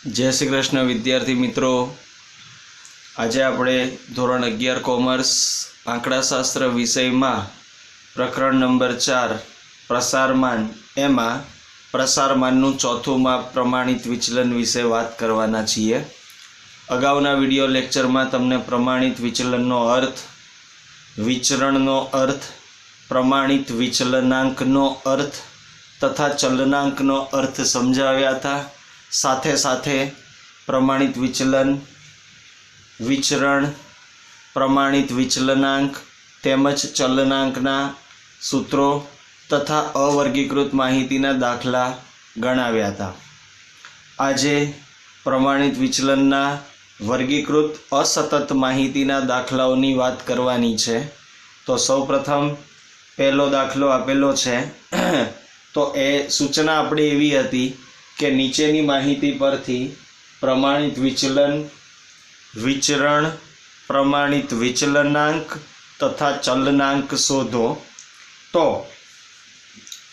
जय श्री कृष्ण विद्यार्थी मित्रों, आज आपणे धोरण 11 कॉमर्स आंकड़ाशास्त्र विषय में प्रकरण नंबर 4 प्रसारमान एमां प्रसारमाननुं चौथुं माप प्रमाणित विचलन विषे बात करवाना छीए। अगाउना विडियो लेक्चर में तमने प्रमाणित विचलननो अर्थ, विचरणनो अर्थ, प्रमाणित विचलनांकनो अर्थ तथा चलनांकनो अर्थ समजाव्या था। साथे साथे प्रमाणित विचलन, विचरण, प्रमाणित विचलनांक तेमज चलनांकना सूत्रों तथा अवर्गीकृत माहितीना दाखला गणाव्या था। आजे प्रमाणित विचलनना वर्गीकृत असतत माहितीना दाखलाओनी वात करवानी छे। तो सौप्रथम पहलो दाखलो आपेलो छे तो ए सूचना आपणी एवी हती के नीचेनी माहिती परथी प्रमाणित विचलन, विचरण, प्रमाणित विचलनांक तथा चलनांक शोधो। तो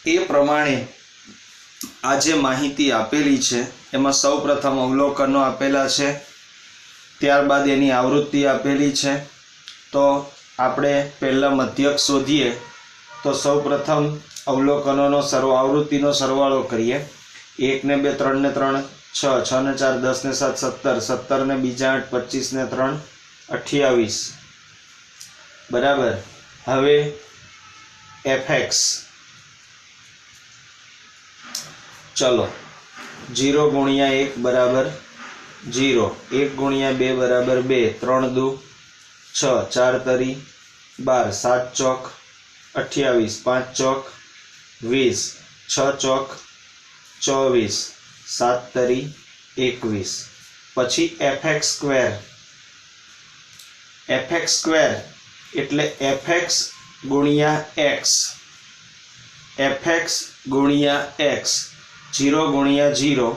ए प्रमाणे आज माहिती आपेली छे एमां सौप्रथम अवलोकनो आपेला छे, त्यारबाद एनी आवृत्ति आपेली छे। तो आपणे पहला मध्यक शोधीए तो सौप्रथम अवलोकनोनो आवृत्तिनो सरवाळो करीए। 1 ने 2 3 ने 3 6 6 ने 4 10 ने 7 17 17 ने बीजा 8 25 ने 3 28 बराबर। हवे fx चलो 0 गुणिया 1 बराबर 0, 1 गुणिया 2 बराबर 2, 3 2 6, 4 तरी 12, 7 चौक 28, 5 चौक 20, 6 चौक 24, 7 तरी 21। पछी fx स्क्वेर एटले fx गुणिया x, fx गुणिया x, 0 गुणिया 0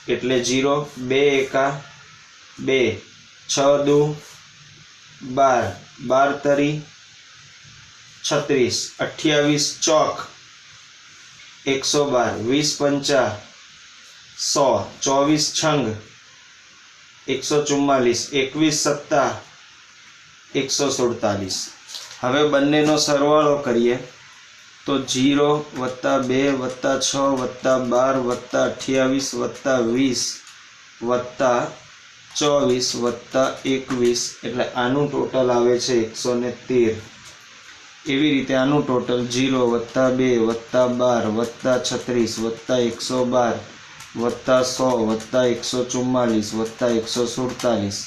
एटले 0, 2 एका 2, 6 2 12, 12 तरी 36, 28 चौक 112, 20 पंचा 100, 24 छंग 144, 21 सत्ता 147। हवे बंनेनो सरवाळो करीए तो 0 वत्ता 2 वत्ता 6 वत्ता 12 वत्ता 28 वत्ता 20 वत्ता 24 वत्ता 21 एटले आनुं टोटल आवे छे 113। एवी रीते आनुं टोटल 0 वत्ता 2 वत्ता 12 वत्ता 36 वत्ता 112 वत्ता 100 वत्ता 144 वत्ता 147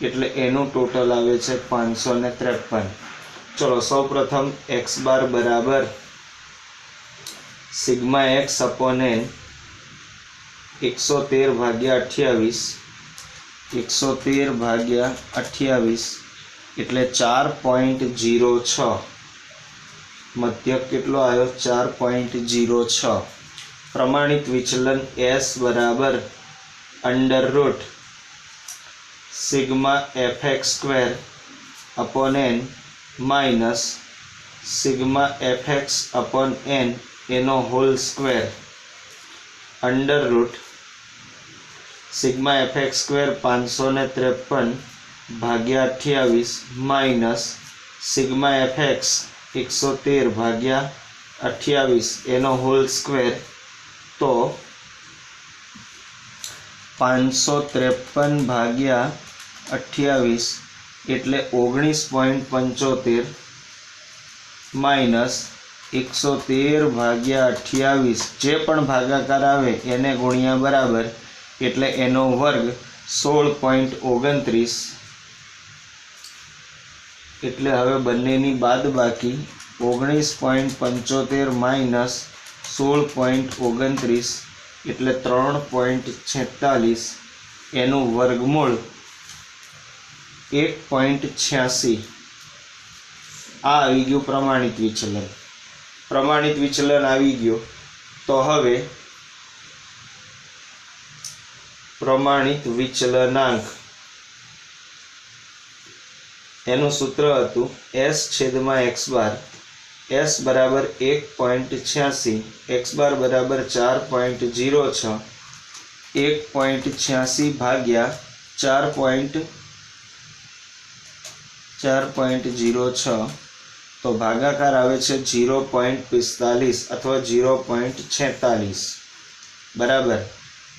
एटले एनुं टोटल आवे छे 553। चलो सौ प्रथम एक्स बार बराबर सिग्मा एक्स अपॉन एन 113 भाग्या 28, 113 भाग्या 28 एटले 4.06। मध्यक केटलो आयो 4.06। प्रमाणित विचलन एस बराबर under root sigma fx square upon n minus sigma fx upon n एनो whole square under root sigma fx square 553 भाग्या 28 माइनस सिग्मा fx 113 भाग्या 28 एनो होल स्क्वेर। तो 553 भाग्या 28 एटले 19.75 माइनस 113 भाग्या 28 जे पण भागाकार आवे एने गुणिया बराबर एटले एनो वर्ग 16.29 एटले हवे बंनेनी बादबाकी 19.75 माइनस 16.29 एटले 3.46 एनु वर्गमूळ 1.86। आ आवी गयुं प्रमाणित विचलन। प्रमाणित विचलन आवी गयुं तो हवे प्रमाणित विचलनांक एनु सूत्र हतुं s छेदमा x बार, s बराबर 1.86, x बार बराबर 4.06, 1.86 ભાગ્યા 4.06 તો ભાગાકાર આવે છે 0.45 अथवा 0.46 बराबर।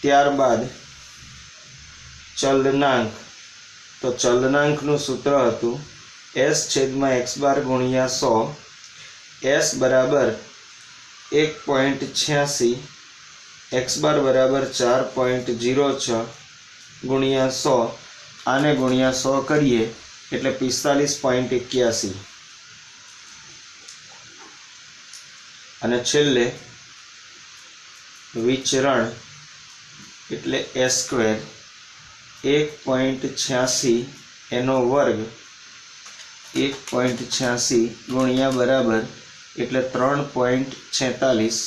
ત્યારબાદ चलनांक तो चलनांकનું सूत्र હતું s/x * गुणिया 100 s बराबर 1.86 x बार बराबर 4.06 गुणिया 100 आने गुणिया 100 करिए एटले 45.81 अने छेल्ले विचरण एटले s स्क्वेर 1.86 एनो वर्ग 1.86 गुणिया बराबर एटले 3.46।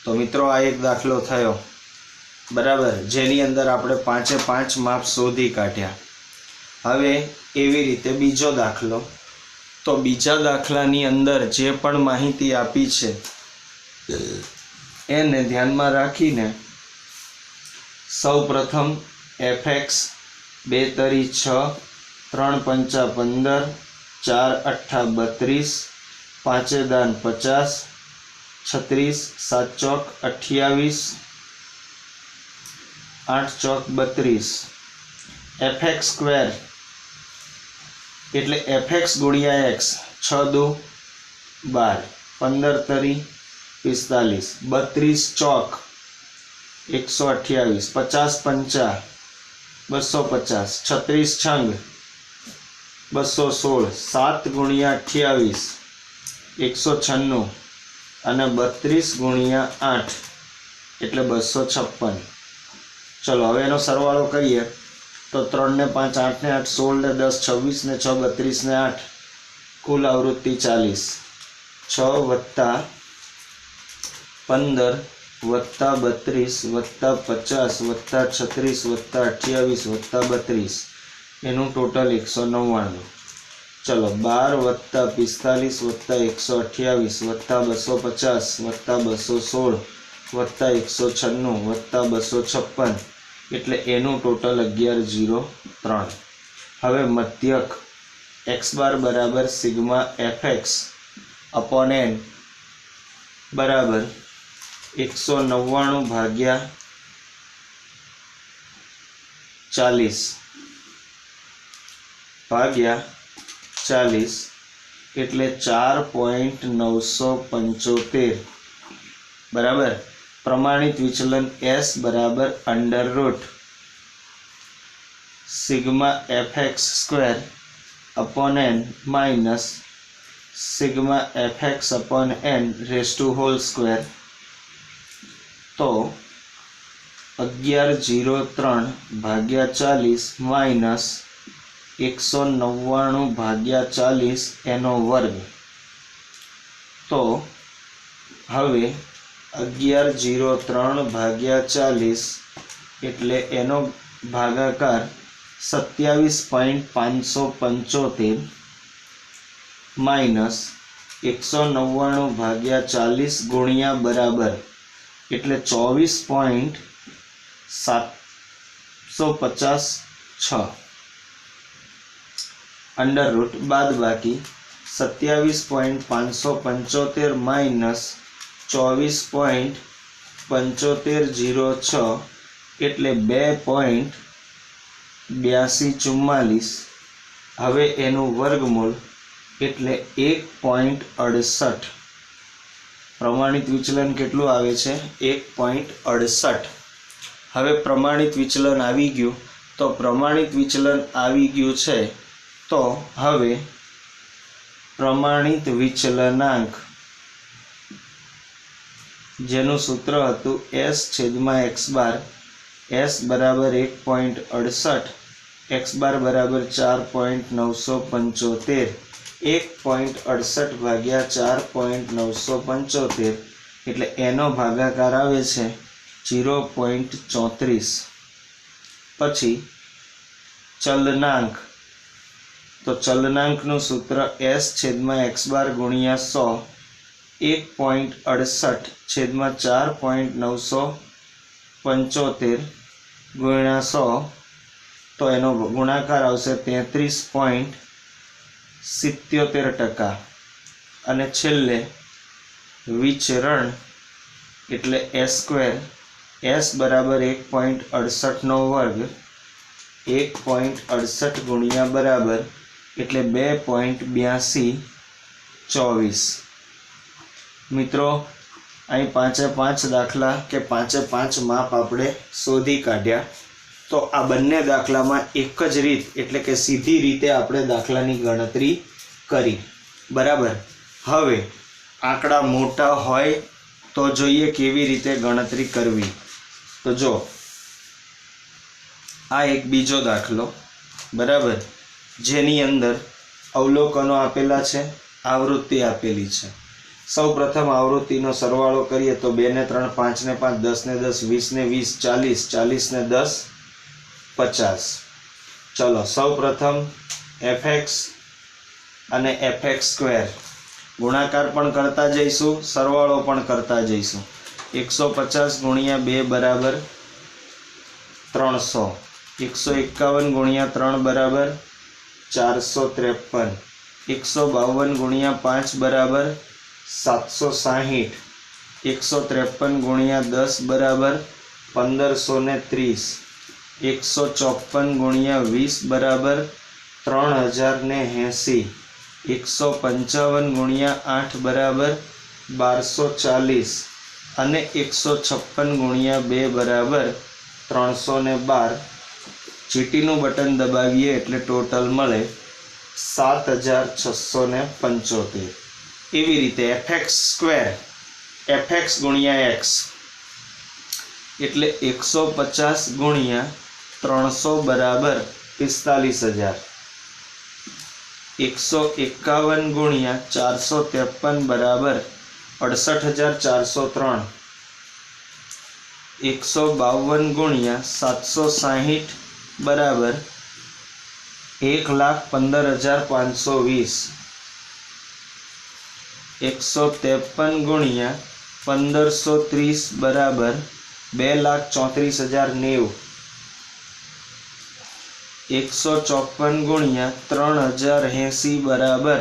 तो मित्रों आ एक दाखलो थयो बराबर, जेनी अंदर आपणे 5 माप शोधी काढ्या। हवे एवी रीते बीजो दाखलो। तो बीजा दाखलानी अंदर जे पण माहिती आपी छे एने ध्यानमां राखीने सौ प्रथम fx 2 तरी 6 3 पंचा 15 4 अट्ठा 32 5 दान 50 36 7 चौक 28 8 चौक 32 fx स्क्वेर एटले fx गुणिया x 6 2 12 15 तरी 45 32 चौक 128 50 पंचा 250 36 छंग 216 7 गुणिया 28 196 અને 32 ગુણ્યા 8 એટલે 256। चलो હવે એનો સરવાળો કરીએ તો 3 ને 5 8 ને 8 16 ને 10 26 ને 6 32 ને 8 કુલ આવૃત્તિ 40 6 વત્તા 15 વત્તા 32 વત્તા 50 વત્તા 36 વત્તા 28 વત્તા 32 એનું ટોટલ 199। चलो 12 वत्ता 45 वत्ता 128 वत्ता 250 वत्ता 216 वत्ता 196 वत्ता 256 एटले एनु टोटल 1103। हवे मध्यक x बार बराबर सिग्मा fx अपॉन n बराबर 199 भाग्या 40 भाग्या 40 एटले 4.975 बराबर। प्रमाणित विचलन s बराबर under root sigma fx square upon n minus sigma fx upon n raise to whole square. तो 1103 भाग्या 40 माइनस 199 भाग्या 40 एनो वर्ग। तो हवे 1103 भाग्या 40 एटले एनो भागाकार 27.575 माइनस 199 भाग्या 40 गुणिया बराबर एटले 24.756 अंडर रूट बाद बाकी 27.575 माइनस 24.7506 एटले 2.8244। हवे एनु वर्गमूल एटले 1.68। प्रमाणित विचलन केटलुं आवे छे 1.68। हवे प्रमाणित विचलन आवी गयुं। तो प्रमाणित विचलन आवी गयुं छे तो हवे प्रमाणित विचलनांक जेनु सूत्र हतुं s/x बार s बराबर 1.68 x बार बराबर 4.975 1.68 भाग्या 4.975 एटले एनो भागाकार आवे छे 0.34। पछी चलनांक तो चलनांकનું सूत्र s/x बार गुणिया 100 1.68 છેદમાં 4.975 ગુણ્યા 100 તો એનો ગુણાકાર આવશે 33.77%. અને છેલ્લે વિચરણ એટલે s², s બરાબર 1.68 નો વર્ગ, 1.68 ગુણ્યા બરાબર એટલે 2.8224. મિત્રો અહીં 5 દાખલા કે 5 માપ આપણે શોધી કાઢ્યા. તો આ બંને દાખલામાં એક જ રીત એટલે કે સીધી રીતે આપણે દાખલાની ગણતરી કરી. બરાબર. હવે આંકડા મોટા હોય તો જોઈએ કેવી રીતે ગણતરી કરવી. તો જો આ એક બીજો દાખલો, બરાબર, જેની અંદર અવલોકનો આપેલા છે, આવૃત્તિ આપેલી છે. સૌ પ્રથમ આવૃત્તિનો સરવાળો કરીએ તો 2 ને 3 5 ને 5 10 ને 10 20 ને 20 40 40 ને 10 50. ચલો સૌ પ્રથમ fx અને fx² ગુણાકાર પણ કરતા જઈશું, સરવાળો પણ કરતા જઈશું. 150 ગુણ્યા 2 બરાબર 300, 151 ગુણ્યા 3 બરાબર 453, 152 ગુણ્યા 5 બરાબર 760, 153 ગુણ્યા 10 બરાબર 1530, 154 ગુણ્યા 20 બરાબર 3080, 155 ગુણ્યા 8 બરાબર 1240 અને 156 ગુણ્યા 2 બરાબર 312. ચીટીનું બટન દબાવીએ એટલે ટોટલ મળે 7675. એવી રીતે fx² fx ગુણ્યા x એટલે 150 ગુણ્યા 300 બરાબર 45000, 151 ગુણ્યા 453 બરાબર 68403, 152 ગુણ્યા 760 બરાબર 1,15,520, 153 ગુણ્યા 1530 બરાબર 2,34,090, 154 ગુણ્યા 3080 બરાબર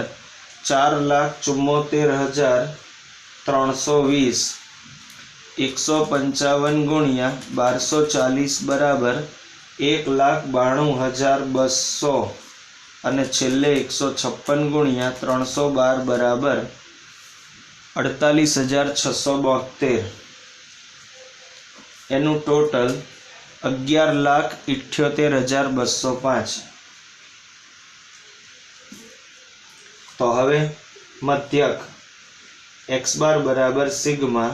4,74,320, 155 ગુણ્યા 1240 બરાબર 1,92,200 અને છેલ્લે 156 ગુણ્યા 312 બરાબર 48,672. એનું ટોટલ 11,78,205. તો હવે મધ્યક x બાર બરાબર સિગ્મા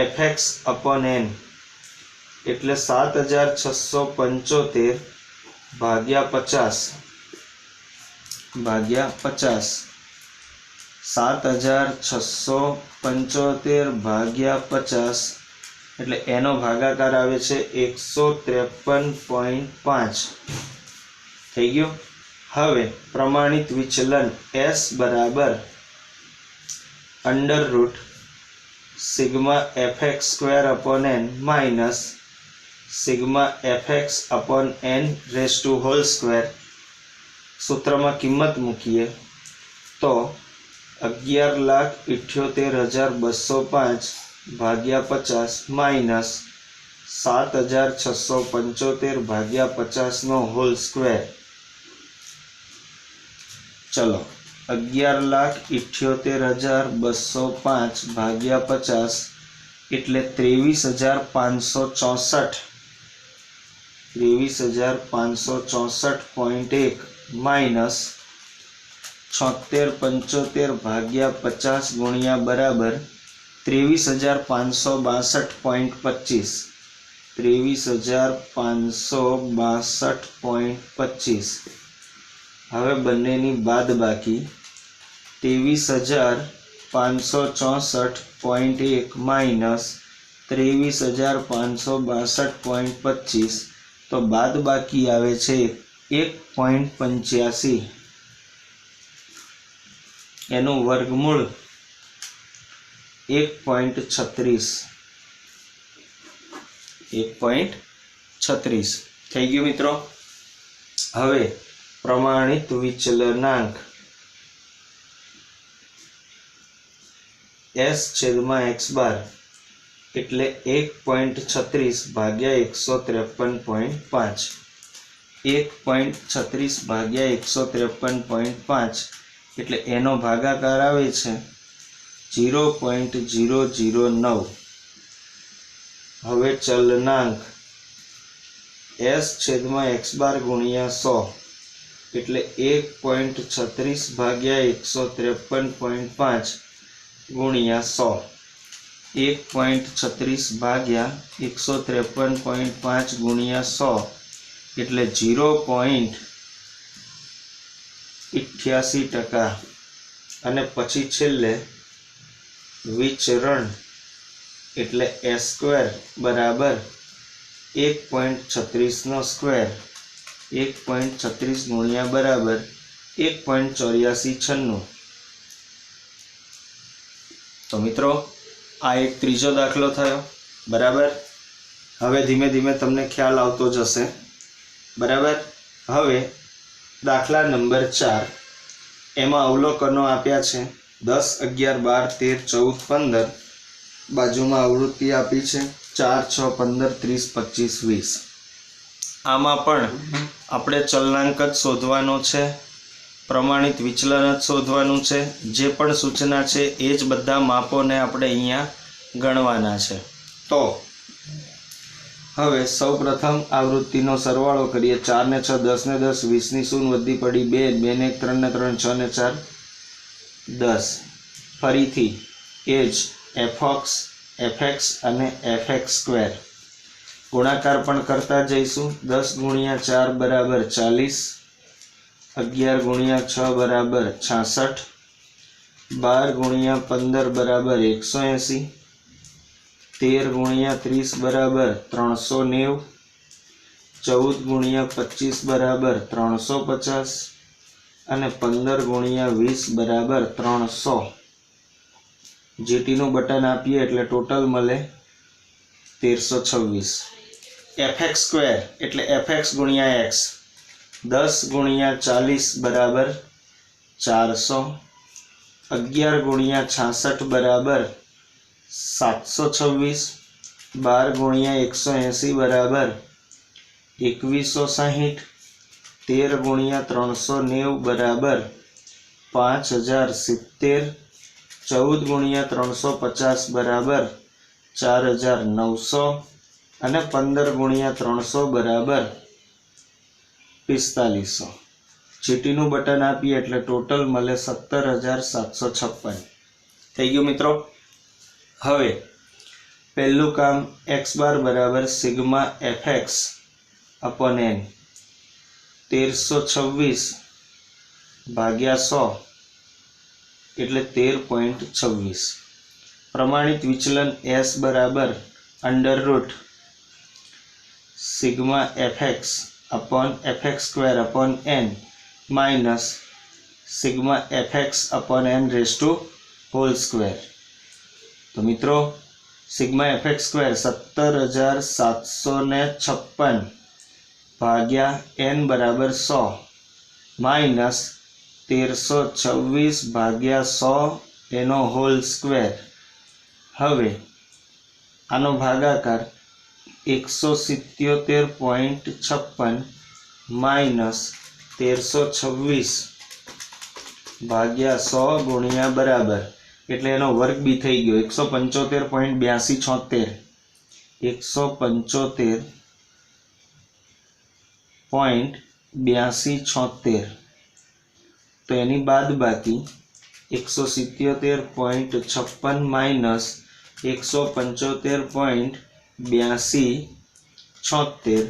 fx અપોન n એટલે 7,675 ભાગ્યા 50 7,675 ભાગ્યા 50 એટલે એનો ભાગાકાર આવે છે 153.5. થઈ ગયો. હવે પ્રમાણિત વિચલન s બરાબર √ sigma fx² upon n minus sigma fx upon n². સૂત્રમાં કિંમત મૂકીએ તો 11,78,205 ભાગ્યા 50 માઇનસ 7,675 ભાગ્યા 50 નો હોલ સ્ક્વેર. ચલો 11,78,205 ભાગ્યા 50 એટલે 23,564, 23,564.1 માઇનસ 7675 ભાગ્યા 50 ગુણ્યા બરાબર 23,562.25, 23,562.25. હવે બંનેની બાદબાકી 23,564.1 માઇનસ 23,562.25 તો બાદબાકી આવે છે 1.85. એનું વર્ગમૂળ 1.36 થઈ ગયું મિત્રો। હવે પ્રમાણિત વિચલનાંક S/x બાર એટલે 1.36 ભાગ્યા 153.5 1.36 ભાગ્યા 153.5 એટલે એનો ભાગાકાર આવે છે 0.009। હવે ચલનાંક S/x બાર ગુણ્યા 100 એટલે 1.36 ભાગ્યા 153.5 ગુણ્યા 100 1.36 ભાગ્યા 153.5 ગુણ્યા 100 એટલે 0.88%। અને પછી છેલ્લે વિચરણ એટલે s સ્ક્વેર બરાબર 1.36 નો સ્ક્વેર 1.36 ગુણ્યા બરાબર 1.8496। તો મિત્રો આ એક ત્રીજો દાખલો થયો બરાબર। હવે ધીમે ધીમે તમને ખ્યાલ આવતો જશે બરાબર। હવે દાખલા નંબર 4 એમાં અવલોકનો આપ્યા છે 10, 11, 12, 13, 14, 15 બાજુમાં આવૃત્તિ આપી છે 4, 6, 15, 30, 25, 20। આમાં પણ આપણે ચલનાંક જ શોધવાનો છે, પ્રમાણિત વિચલન જ શોધવાનું છે। જે પણ સૂચના છે એ જ બધા માપોને આપણે અહીંયા ગણવાના છે। તો હવે સૌપ્રથમ આવૃત્તિનો સરવાળો કરીએ। 4 ને 6 10 ને 10 20 ની શૂન્ય વધી પડી 2 2 ને 1 3 ને 3 6 ને 4 10। ફરીથી એ જ fx અને fx સ્ક્વેર ગુણાકાર પણ કરતા જઈશું। 10 ગુણ્યા 4 બરાબર 40, 11 ગુણ્યા 6 બરાબર 66, 12 ગુણ્યા 15 બરાબર 180, 13 ગુણ્યા 30 બરાબર 390, 14 ગુણ્યા 25 બરાબર 350 અને 15 ગુણ્યા 20 બરાબર 300। GTનું બટન આપીએ એટલે ટોટલ મળે 1326। fx સ્ક્વેર એટલે fx ગુણ્યા x 10 ગુણ્યા 40 બરાબર 400, 11 ગુણ્યા 66 બરાબર 726, 12 ગુણ્યા 180 બરાબર 2160, 13 ગુણ્યા 390 બરાબર 5070, 14 ગુણ્યા 350 બરાબર 4900 અને 15 ગુણ્યા 300 બરાબર 4500। GTનું બટન આપીએ એટલે ટોટલ મળે 17756। થઈ ગયું મિત્રો। હવે પહેલું કામ x બાર બરાબર સિગ્મા fx અપોન n 1326 ભાગ્યા 100 એટલે 13.26। પ્રમાણિત વિચલન s બરાબર under root sigma fx upon fx square upon n minus sigma fx upon n raise to whole square. तो मित्रों सिग्मा fx स्क्वायर 17,756 भाग्या n बराबर 100 माइनस 1326 भाग्या 100 एनो होल स्क्वायर। हवे आनो भागाकार 177.56 माइनस 1326 भाग्या 100 गुणिया बराबर एटले एनो वर्ग बी थई गयो 175.8276 175.8276। तो एनी बाद बाकी 177.56 माइनस 175.8276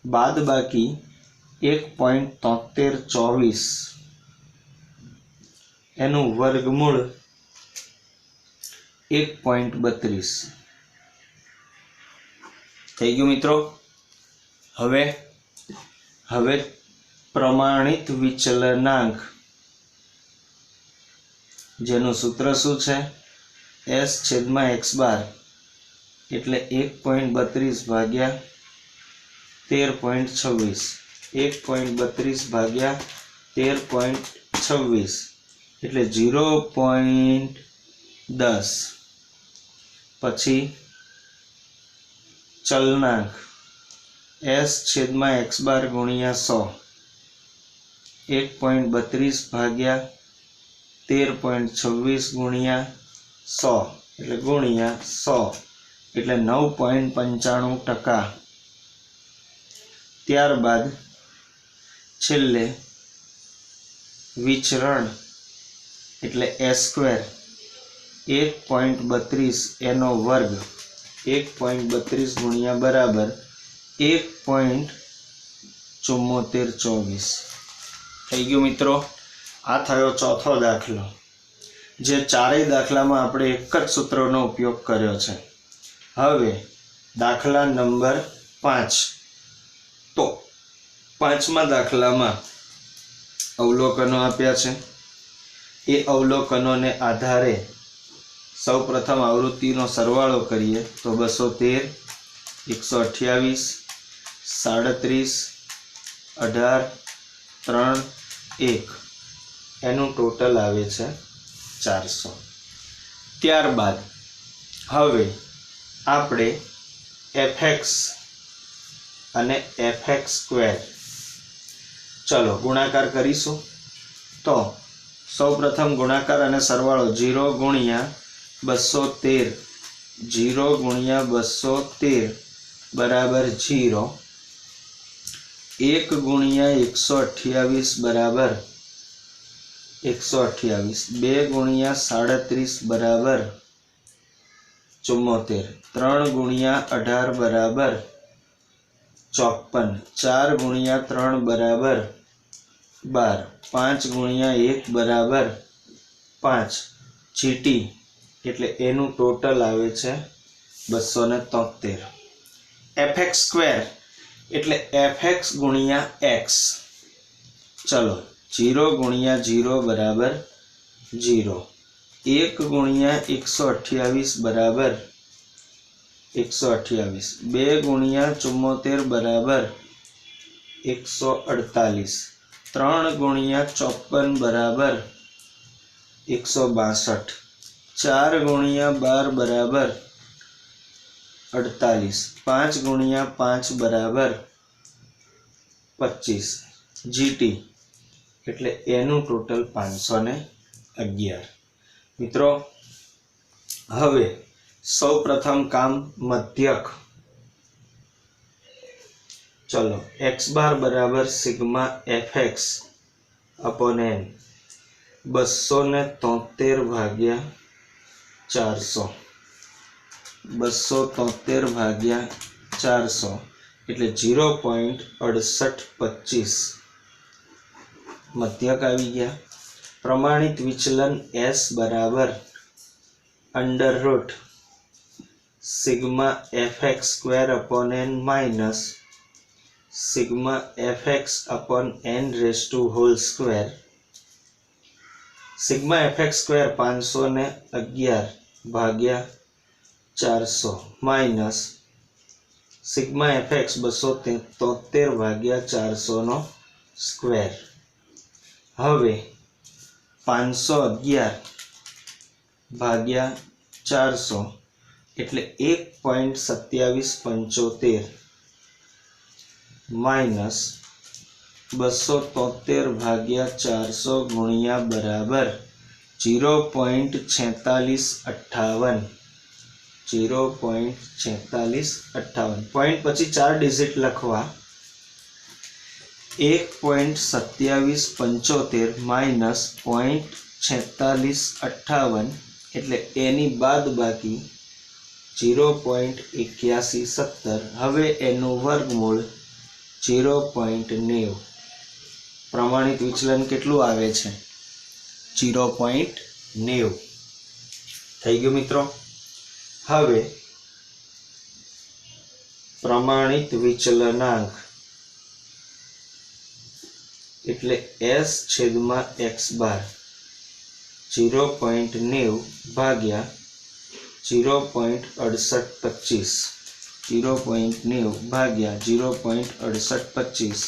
बाद बाकी 1.7324 एनु वर्गमूल 1.32 થઈ ગયું મિત્રો। હવે પ્રમાણિત વિચલનાંક જેનું સૂત્ર શું છે એસ છેદમાં એક્સ બાર એટલે 1.32 ભાગ્યા 13.26, 1.32 ભાગ્યા 13.26 એટલે 0.10. પછી ચલનાંક એસ છેદમાં એક્સ બાર ગુણ્યા 100, 1.32 ભાગ્યા 13.26 ગુણ્યા 100 એટલે ગુણ્યા 100 એટલે 9.95%. ત્યારબાદ છેલ્લે વિચરણ એટલે એ સ્ક્વેર 1.32 એનો વર્ગ 1.32 ગુણ્યા બરાબર 1.7424. થઈ ગયું મિત્રો. આ થયો ચોથો દાખલો, જે ચારેય દાખલામાં આપણે એક જ સૂત્રનો ઉપયોગ કર્યો છે. હવે દાખલા નંબર 5. તો પાંચમા દાખલામાં અવલોકનો આપ્યા છે. એ અવલોકનોને આધારે સૌપ્રથમ આવૃત્તિનો સરવાળો કરીએ તો 213, 128, 37, 18, 3, 1 એનું ટોટલ આવે છે 400. ત્યારબાદ હવે આપણે fx અને fx સ્ક્વેર ચલો ગુણાકાર કરીશું. તો સૌપ્રથમ ગુણાકાર અને સરવાળો 0 ગુણ્યા 213, 0 ગુણ્યા 213 બરાબર 0, 1 ગુણ્યા 128 બરાબર 128, 2 ગુણ્યા 37 બરાબર 74, 3 ગુણ્યા 18 બરાબર 54, 4 ગુણ્યા 3 બરાબર 12, 5 ગુણ્યા 1 બરાબર 5. જીટી એટલે એનું ટોટલ આવે છે 273. fx સ્ક્વેર એટલે fx ગુણ્યા x. ચલો 0 ગુણ્યા 0 બરાબર 0, 1 ગુણ્યા 128 બરાબર 128, 2 ગુણ્યા 74 બરાબર 148, 3 ગુણ્યા 54 બરાબર 162, 4 ગુણ્યા 12 બરાબર 48, 5 ગુણ્યા 5 બરાબર 25. જીટી એટલે એનું ટોટલ 511. મિત્રો હવે સૌપ્રથમ કામ મધ્યક. ચલો x બાર બરાબર સિગ્મા fx અપોન n 273 ભાગ્યા 400, 273 ભાગ્યા 400 એટલે 0.6825 મધ્યક આવી ગયા. પ્રમાણિત વિચલન s બરાબર under root sigma fx square upon n minus sigma fx upon n raise to whole square. Sigma fx square 511 ભાગ્યા 400 માઇનસ સિગ્મા fx 273 ભાગ્યા 400 નો સ્ક્વેર. હવે 511 ભાગ્યા 400 એટલે 1.2775 માઇનસ 273 ભાગ્યા 400 ગુણ્યા બરાબર 0.4658, 0.4658. પોઈન્ટ પછી 4 ડિજિટ લખવા. 1.2775 માઇનસ 0.4658 એટલે એની બાદ બાકી 0.8170. હવે એનું વર્ગમૂળ 0.90. પ્રમાણિત વિચલન કેટલું આવે છે? 0.90. થઈ ગયું મિત્રો. હવે પ્રમાણિત વિચલનાંક એટલે s છેદમાં x બાર 0.90 ભાગ્યા 0.6825 0.90 ભાગ્યા 0.6825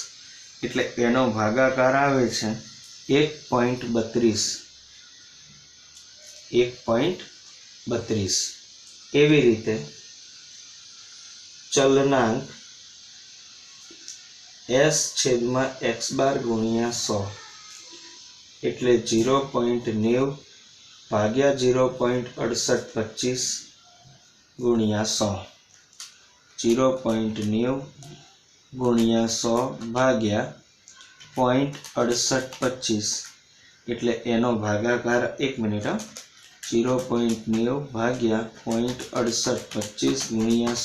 એટલે એનો ભાગાકાર આવે છે 1.32 એવી રીતે ચલનાંક s છેદમાં x બાર ગુણ્યા 100 એટલે 0.90 ભાગ્યા 0.6825 ગુણ્યા 100 0.90 ગુણ્યા 100 ભાગ્યા 0.6825 એટલે એનો ભાગાકાર 1 મિનિટ 0.90 ભાગ્યા 0.6825 ગુણ્યા 100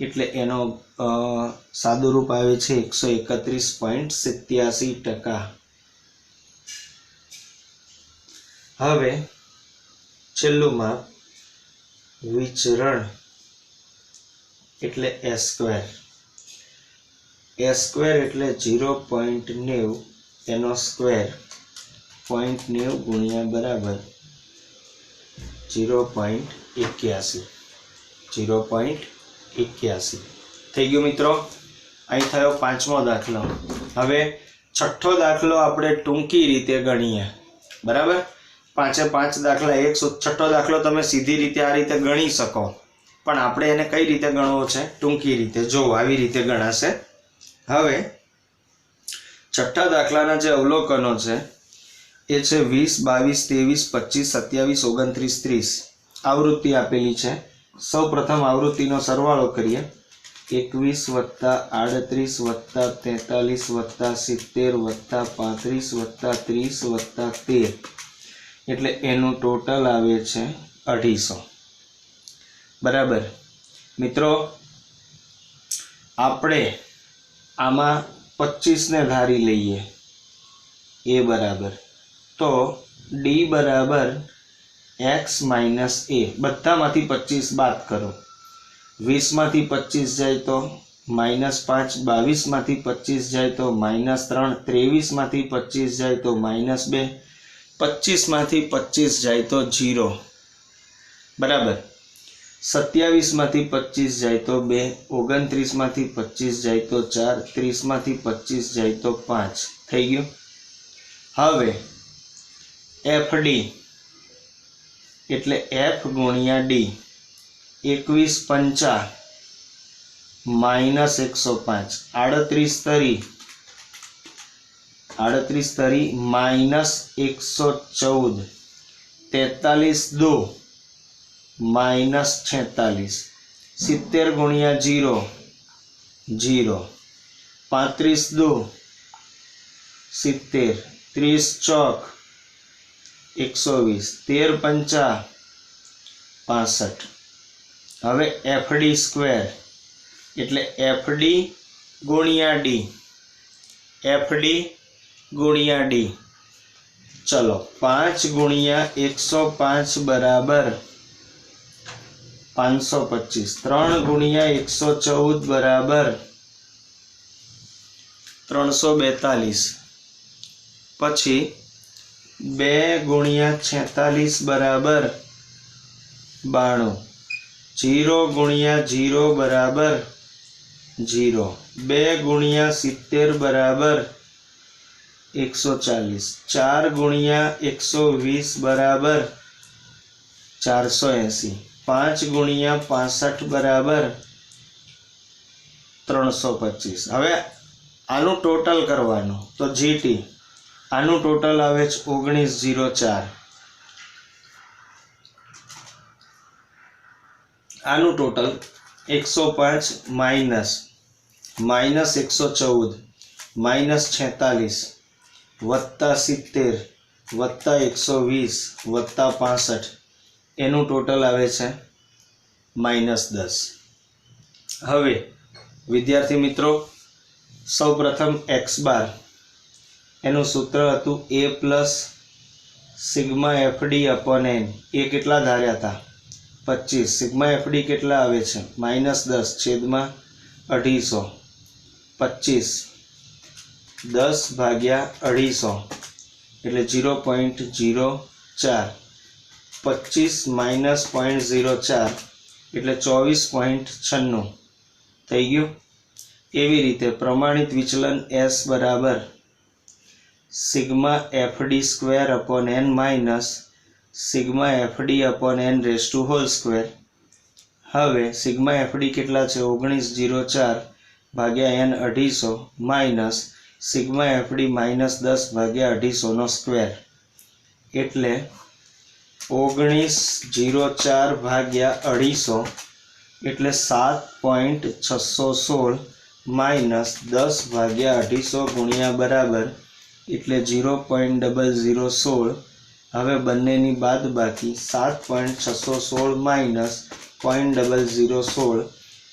એટલે એનો સાદું રૂપ આવે છે 131.87%. હવે છેલ્લું માપ વિચરણ એટલે s સ્ક્વેર એટલે 0.90 એનો સ્ક્વેર 0.90 ગુણ્યા બરાબર 0.81 થઈ ગયું મિત્રો. અહીં થયો પાંચમો દાખલો. હવે છઠ્ઠો દાખલો આપણે ટૂંકી રીતે ગણીએ. બરાબર, 5 દાખલા એક છઠ્ઠો દાખલો તમે સીધી રીતે આ રીતે ગણી શકો, પણ આપણે એને કઈ રીતે ગણવો છે? ટૂંકી રીતે. જો આવી રીતે ગણાશે. હવે છઠ્ઠા દાખલાના જે અવલોકનો છે એ છે 20, 22, 23, 25, 27, 29, 30. આવૃત્તિ આપેલી છે. સૌ પ્રથમ આવૃત્તિનો સરવાળો કરીએ. 21 + 38 + 43 + 70 + 35 + 30 + 13 એટલે એનું ટોટલ આવે છે 250. બરાબર મિત્રો, આપણે આમાં 25 ને ધારી લઈએ એ બરાબર, તો d બરાબર x - a. બધામાંથી 25 બાદ કરો. 20 માંથી 25 જાય તો -5, 22 માંથી 25 જાય તો -3, 23 માંથી 25 જાય તો -2, 25 માંથી 25 જાય તો 0. બરાબર, 27 માંથી 25 જાય તો 2, 29 માંથી 25 જાય તો 4, 30 માંથી 25 જાય તો 5. થઈ ગયું. હવે FD એટલે F ગુણ્યા D. 21 પંચા -105, 38 તરી -114, 43 દો -46, 70 ગુણ્યા 0 0, 35 દો 70, 30 ચોક 120, 13 પંચા 65. હવે FD સ્ક્વેર એટલે FD ગુણ્યા D. FD ગુણ્યા D. ચલો 5 ગુણ્યા 105 બરાબર 525. 3 ગુણ્યા 114 બરાબર 342. પછી 2 ગુણ્યા 46 બરાબર 92. 0 ગુણ્યા 0 બરાબર 0. 2 ગુણ્યા 70 બરાબર 140. 4 ગુણ્યા 120 બરાબર 480. 5 ગુણ્યા 65 બરાબર 325. હવે આનું ટોટલ કરવાનું, તો GT આનું ટોટલ આવે છે 1904. આનું ટોટલ 105 -114 -46 +70 +120 +65 એનું ટોટલ આવે છે -10. હવે વિદ્યાર્થી મિત્રો, સૌ પ્રથમ x બાર એનું સૂત્ર હતું a + σfd/n. એ કેટલા ધાર્યા હતા? 25. σfd કેટલા આવે છે? -10 છેદમાં 250. 25 10/250 એટલે 0.04. 25 માઇનસ 0.04 એટલે 24.96 થઈ ગયું। એવી રીતે પ્રમાણિત વિચલન S બરાબર sigma FD square upon n minus sigma FD upon n raise to whole square. હવે સિગ્મા FD કેટલા છે 1904 ભાગ્યા n 250 minus sigma FD minus 10 ભાગ્યા 250 નો સ્ક્વેર એટલે 1904 ભાગ્યા 250 એટલે 7.616 માઇનસ 10 ભાગ્યા 250 ગુણ્યા બરાબર એટલે 0.0016। હવે બંનેની બાદબાકી 7.616 માઇનસ 0.0016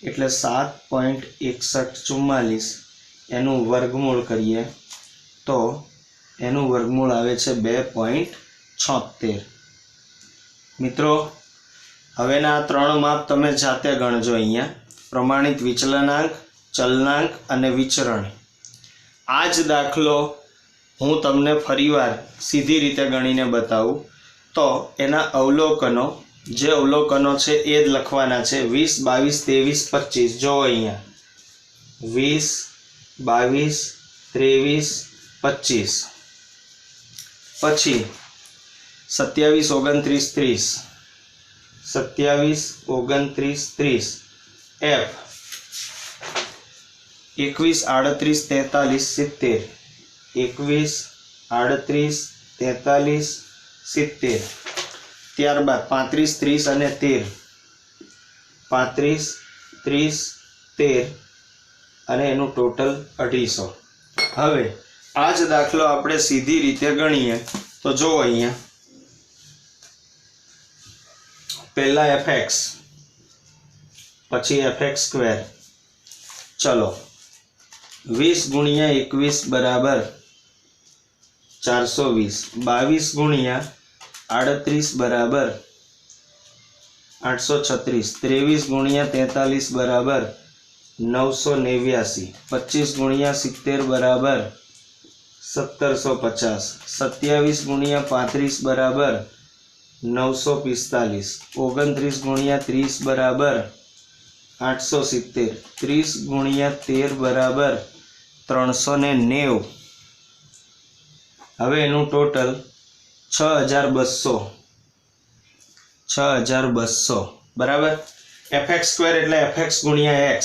એટલે 7.6144 એનું વર્ગમૂળ કરીએ તો એનું વર્ગમૂળ આવે છે 2.76। મિત્રો હવેના આ ત્રણ માપ તમે જાતે ગણજો। અહીંયા પ્રમાણિત વિચલનાંક, ચલનાંક અને વિચરણ। આ જ દાખલો હું તમને ફરીવાર સીધી રીતે ગણીને બતાવું તો એના અવલોકનો જે અવલોકનો છે એ જ લખવાના છે 20, 22, 23, 25। જો અહીંયા 20, 22, 23, 25 પછી 27, 29, 30 27, 29, 30 F 21, 38, 43, 70 21, 38, 43, 70 ત્યારબાદ 35, 30 અને 13 35, 30, 13 અને એનું ટોટલ 250। હવે આ જ દાખલો આપણે સીધી રીતે ગણીએ તો જો અહીંયા પહેલા fx પછી fx સ્ક્વેર। ચલો 20 ગુણ્યા 21 બરાબર 420, 22 ગુણ્યા 38 બરાબર 836, 23 ગુણ્યા 43 બરાબર 989, 25 ગુણ્યા 70 બરાબર 1750, 27 ગુણ્યા 35 બરાબર 945, 29 ગુણ્યા 30 બરાબર 870, 30 ગુણ્યા 13 બરાબર 390। હવે એનું ટોટલ 6200 બરાબર। fx સ્ક્વેર એટલે fx ગુણ્યા x।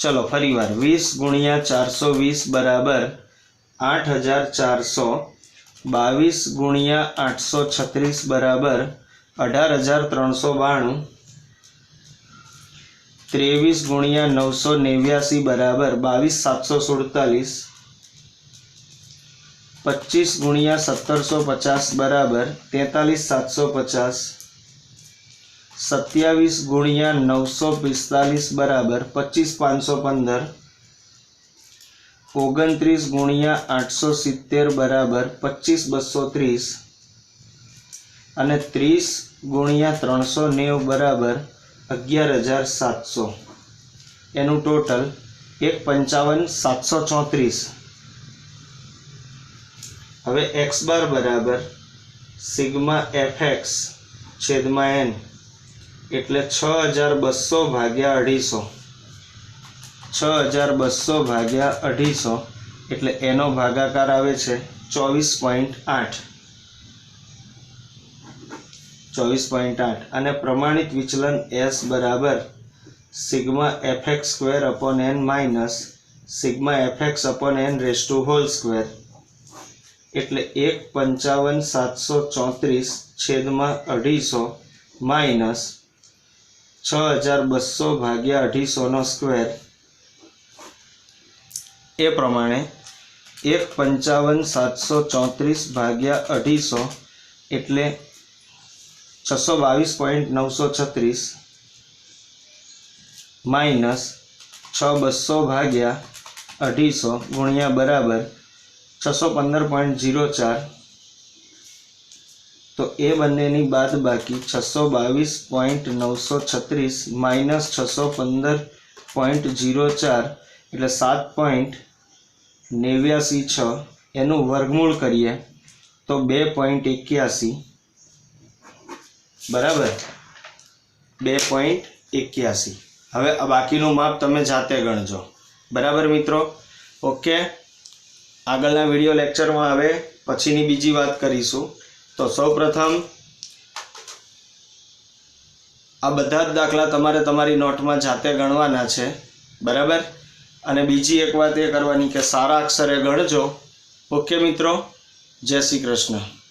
ચલો ફરીવાર 20 ગુણ્યા 420 બરાબર 8400, 22 ગુણ્યા 836 બરાબર 18392, 23 ગુણ્યા 989 બરાબર 22747, 25 ગુણ્યા 1750 બરાબર 43750, 27 ગુણ્યા 945 બરાબર 25515, 29 ગુણ્યા 870 બરાબર 25230 અને 30 ગુણ્યા 390 બરાબર 11700 એનું ટોટલ 1,55,734। હવે x બાર બરાબર સિગ્મા fx છેદમાં n એટલે 6200 ભાગ્યા 250, 6200 ભાગ્યા 250 એટલે એનો ભાગાકાર આવે છે 24.8 અને પ્રમાણિત વિચલન S બરાબર sigma fx square upon n minus sigma fx upon n raise to whole square એટલે 1,55,734 છેદમાં 250 માઇનસ 6200 ભાગ્યા 250 નો સ્ક્વેર એ પ્રમાણે 1,55,734 ભાગ્યા 250 એટલે 622.936 માઇનસ 6200 ભાગ્યા 250 ગુણ્યા બરાબર 615.04। તો એ બંનેની બાદબાકી 622.936 માઇનસ 615.04 એટલે 7.896 એનું વર્ગમૂળ કરીએ તો 2.81 બરાબર 2.81. હવે આ બાકીનું માપ તમે જાતે ગણજો. બરાબર મિત્રો. ઓકે, આગળના વિડીયો લેક્ચરમાં હવે પછીની બીજી વાત કરીશું. તો સૌપ્રથમ આ બધા જ દાખલા તમારે તમારી નોટમાં જાતે ગણવાના છે. બરાબર. અને બીજી એક વાત એ કરવાની કે સારા અક્ષરે ગણજો. ઓકે મિત્રો, જય શ્રી કૃષ્ણ.